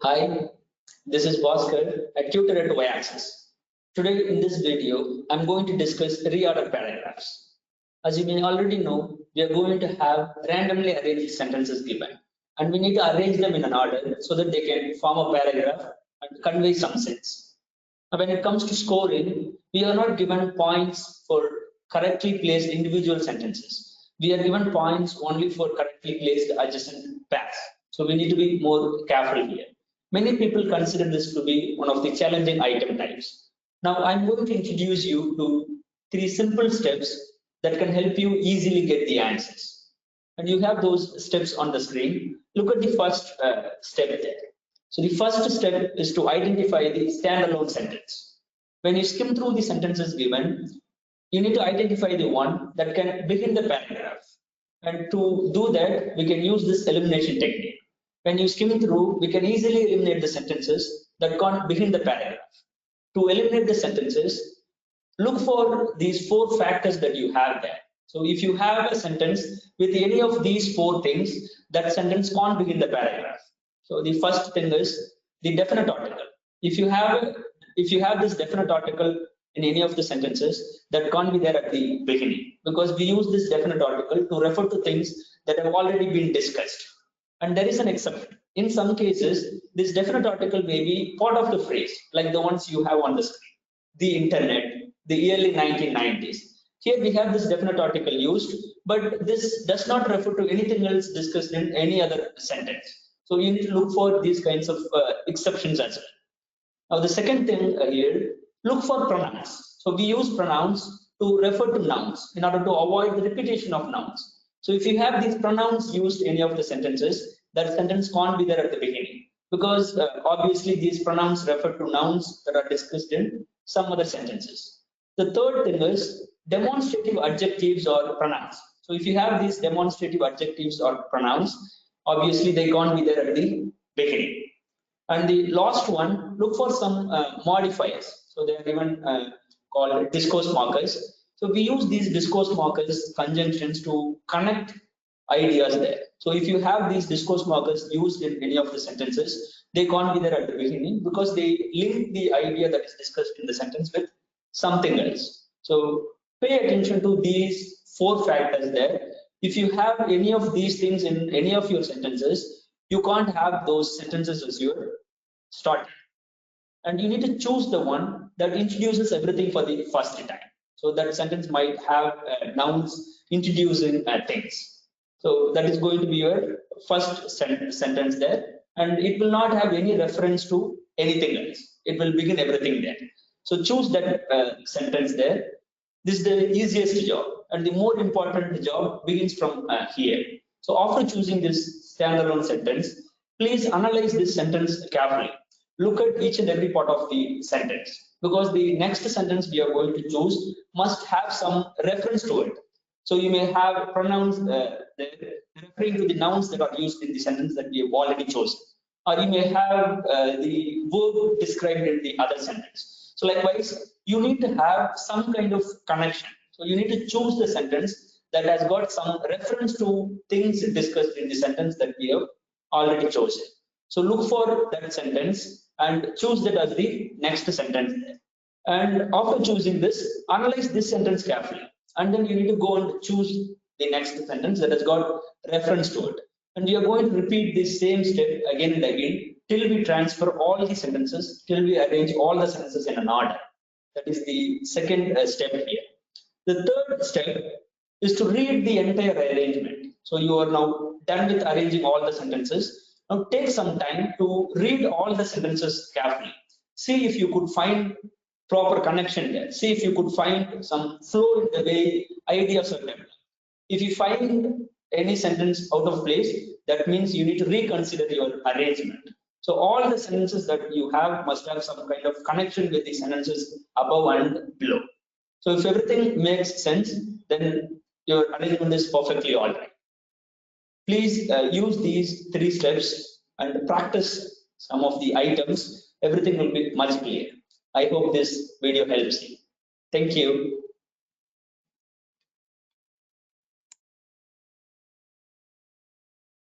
Hi, this is Bhaskar, a tutor at Y-axis. Today in this video, I'm going to discuss reorder paragraphs. As you may already know, we are going to have randomly arranged sentences given, and we need to arrange them in an order so that they can form a paragraph and convey some sense. Now, when it comes to scoring, we are not given points for correctly placed individual sentences. We are given points only for correctly placed adjacent pairs. So we need to be more careful here. Many people consider this to be one of the challenging item types. Now, I'm going to introduce you to 3 simple steps that can help you easily get the answers. And you have those steps on the screen. Look at the first step there. So the first step is to identify the standalone sentence. When you skim through the sentences given, you need to identify the one that can begin the paragraph. And to do that, we can use this elimination technique. When you skim through, we can easily eliminate the sentences that can't begin the paragraph. To eliminate the sentences, look for these 4 factors that you have there. So if you have a sentence with any of these 4 things, that sentence can't begin the paragraph. So the first thing is the definite article. If you have this definite article in any of the sentences, that can't be there at the beginning, because we use this definite article to refer to things that have already been discussed. And there is an exception. In some cases, this definite article may be part of the phrase, like the ones you have on the screen. The internet, the early 1990s. Here we have this definite article used, but this does not refer to anything else discussed in any other sentence. So you need to look for these kinds of exceptions as well. Now the second thing here, look for pronouns. So we use pronouns to refer to nouns in order to avoid the repetition of nouns. So if you have these pronouns used in any of the sentences, that sentence can't be there at the beginning, because obviously these pronouns refer to nouns that are discussed in some other sentences. The third thing is demonstrative adjectives or pronouns. So if you have these demonstrative adjectives or pronouns, obviously they can't be there at the beginning. And the last one, look for some modifiers. So they are even called discourse markers. So we use these discourse markers conjunctions to connect ideas there. So if you have these discourse markers used in any of the sentences, they can't be there at the beginning, because they link the idea that is discussed in the sentence with something else. So pay attention to these 4 factors there. If you have any of these things in any of your sentences, you can't have those sentences as your start. And you need to choose the one that introduces everything for the first time. So that sentence might have nouns introducing things. So that is going to be your first sentence there, and it will not have any reference to anything else. It will begin everything there. So choose that sentence there. This is the easiest job, and the more important job begins from here. So after choosing this standalone sentence, please analyze this sentence carefully. Look at each and every part of the sentence, because the next sentence we are going to choose must have some reference to it. So you may have pronouns referring to the nouns that are used in the sentence that we have already chosen, or you may have the verb described in the other sentence. So likewise, you need to have some kind of connection. So you need to choose the sentence that has got some reference to things discussed in the sentence that we have already chosen. So look for that sentence and choose that as the next sentence there. And after choosing this, analyze this sentence carefully. And then you need to go and choose the next sentence that has got reference to it. And we are going to repeat this same step again and again till we transfer all the sentences, till we arrange all the sentences in an order. That is the second step here. The third step is to read the entire arrangement. So you are now done with arranging all the sentences. Now take some time to read all the sentences carefully. See if you could find proper connection there. See if you could find some flow in the way ideas are developed. If you find any sentence out of place, that means you need to reconsider your arrangement. So all the sentences that you have must have some kind of connection with the sentences above and below. So if everything makes sense, then your arrangement is perfectly all right. Please use these 3 steps and practice some of the items. Everything will be much clearer. I hope this video helps you. Thank you.